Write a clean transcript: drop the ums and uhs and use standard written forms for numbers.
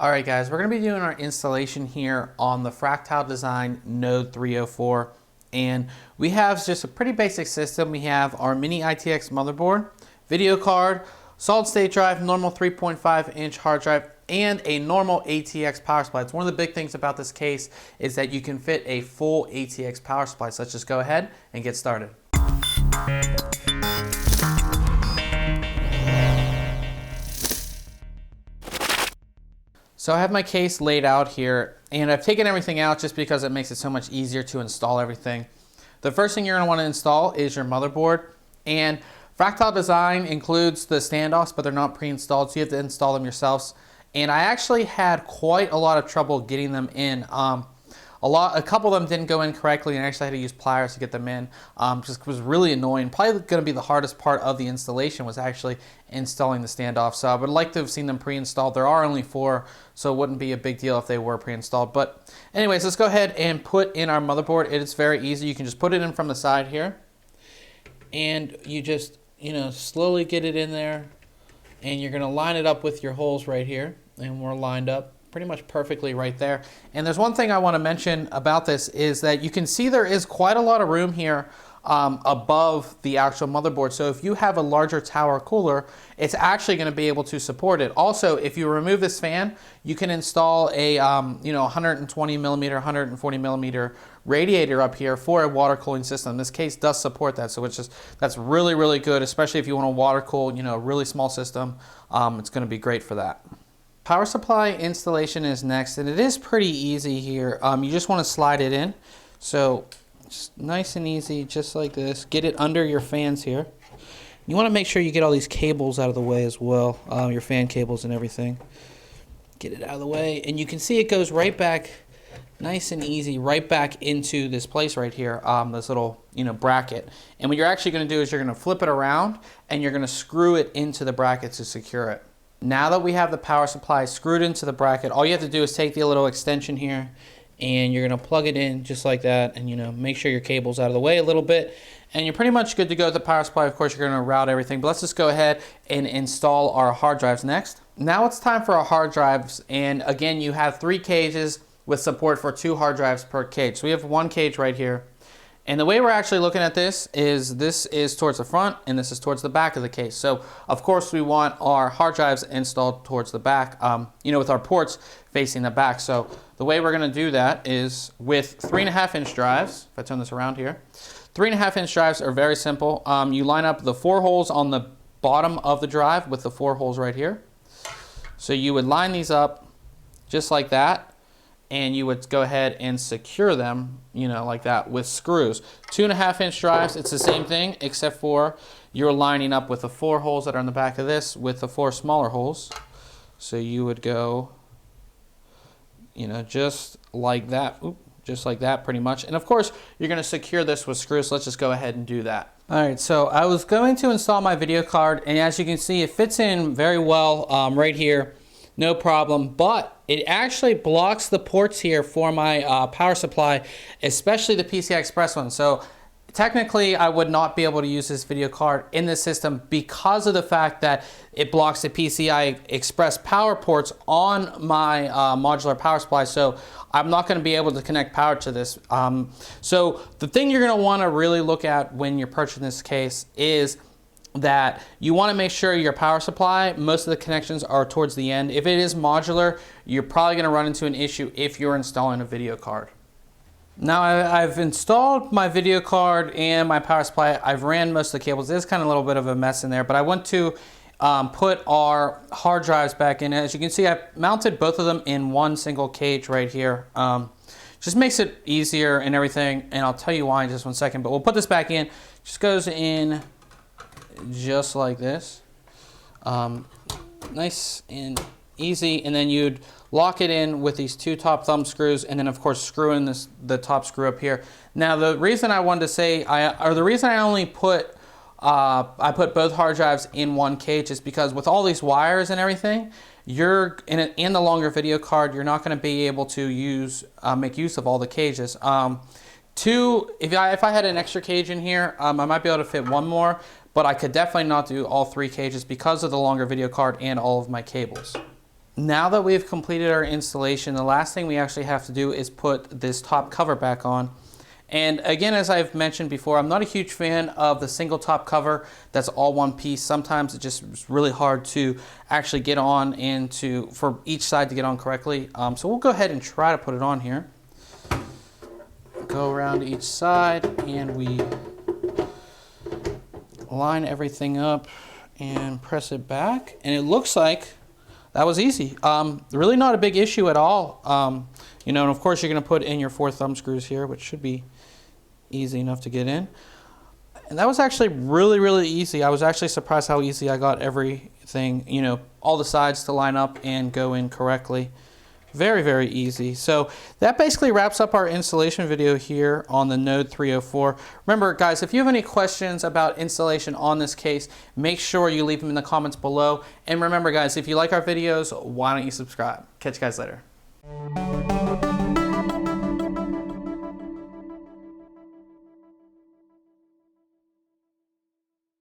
Alright guys, we're going to be doing our installation here on the Fractal Design Node 304, and we have just a pretty basic system. We have our mini ITX motherboard, video card, solid state drive, normal 3.5 inch hard drive, and a normal ATX power supply. It's one of the big things about this case is that you can fit a full ATX power supply. So let's just go ahead and get started. So I have my case laid out here, and I've taken everything out just because it makes it so much easier to install everything. The first thing you're going to want to install is your motherboard, and Fractal Design includes the standoffs, but they're not pre-installed, so you have to install them yourselves. And I actually had quite a lot of trouble getting them in. A couple of them didn't go in correctly, and I actually had to use pliers to get them in. Just was really annoying. Probably going to be the hardest part of the installation was actually installing the standoff. So I would like to have seen them pre-installed. There are only 4, so it wouldn't be a big deal if they were pre-installed. But anyways, let's go ahead and put in our motherboard. It is very easy. You can just put it in from the side here, and you just slowly get it in there, and you're going to line it up with your holes right here, and we're lined up pretty much perfectly right there. And there's one thing I want to mention about this is that you can see there is quite a lot of room here above the actual motherboard. So if you have a larger tower cooler, it's actually going to be able to support it. Also, if you remove this fan, you can install a 120 millimeter, 140 millimeter radiator up here for a water cooling system. This case does support that, so that's really, really good, especially if you want to water cool a really small system. It's going to be great for that. Power supply installation is next, and it is pretty easy here. You just want to slide it in. So just nice and easy, just like this. Get it under your fans here. You want to make sure you get all these cables out of the way as well, your fan cables and everything. Get it out of the way, and you can see it goes right back, nice and easy, right back into this place right here, this little bracket. And what you're actually going to do is you're going to flip it around, and you're going to screw it into the bracket to secure it. Now that we have the power supply screwed into the bracket, all you have to do is take the little extension here, and you're going to plug it in just like that, and make sure your cable's out of the way a little bit, and you're pretty much good to go with the power supply. Of course, you're going to route everything, but let's just go ahead and install our hard drives next. Now it's time for our hard drives, and again, you have 3 cages with support for 2 hard drives per cage. So we have 1 cage right here. And the way we're actually looking at this is towards the front, and this is towards the back of the case. So of course we want our hard drives installed towards the back, with our ports facing the back. So the way we're going to do that is with 3.5 inch drives. If I turn this around here, 3.5 inch drives are very simple. You line up the 4 holes on the bottom of the drive with the 4 holes right here. So you would line these up just like that, and you would go ahead and secure them, like that with screws. 2.5 inch drives, it's the same thing, except for you're lining up with the 4 holes that are on the back of this with the 4 smaller holes. So you would go, just like that. Oop, just like that pretty much. And of course, you're gonna secure this with screws, so let's just go ahead and do that. All right, so I was going to install my video card, and as you can see, it fits in very well right here. No problem, but it actually blocks the ports here for my power supply, especially the PCI Express one. So technically, I would not be able to use this video card in this system because of the fact that it blocks the PCI Express power ports on my modular power supply. So I'm not going to be able to connect power to this. So the thing you're going to want to really look at when you're purchasing this case is that you want to make sure your power supply, most of the connections are towards the end. If it is modular, you're probably going to run into an issue if you're installing a video card. Now I've installed my video card and my power supply. I've ran most of the cables. There's kind of a little bit of a mess in there, but I want to put our hard drives back in. As you can see, I've mounted both of them in one single cage right here. Just makes it easier and everything, and I'll tell you why in just 1 second, but we'll put this back in. Just goes in just like this, nice and easy, and then you'd lock it in with these 2 top thumb screws, and then of course screw in the top screw up here. Now the reason I wanted to say, the reason I only put I put both hard drives in 1 cage is because with all these wires and everything, you're in the longer video card, you're not going to be able to make use of all the cages. If I had an extra cage in here, I might be able to fit 1 more, but I could definitely not do all 3 cages because of the longer video card and all of my cables. Now that we've completed our installation, the last thing we actually have to do is put this top cover back on. And again, as I've mentioned before, I'm not a huge fan of the single top cover that's all one piece. Sometimes it just is really hard to actually get on and for each side to get on correctly. So we'll go ahead and try to put it on here. Go around each side and we line everything up and press it back. And it looks like that was easy. Really not a big issue at all. You know, and of course you're going to put in your 4 thumb screws here, which should be easy enough to get in. And that was actually really, really easy. I was actually surprised how easy I got everything, you know, all the sides to line up and go in correctly. Very, very easy. So that basically wraps up our installation video here on the Node 304. Remember, guys, if you have any questions about installation on this case, make sure you leave them in the comments below. And remember, guys, if you like our videos, why don't you subscribe? Catch you guys later.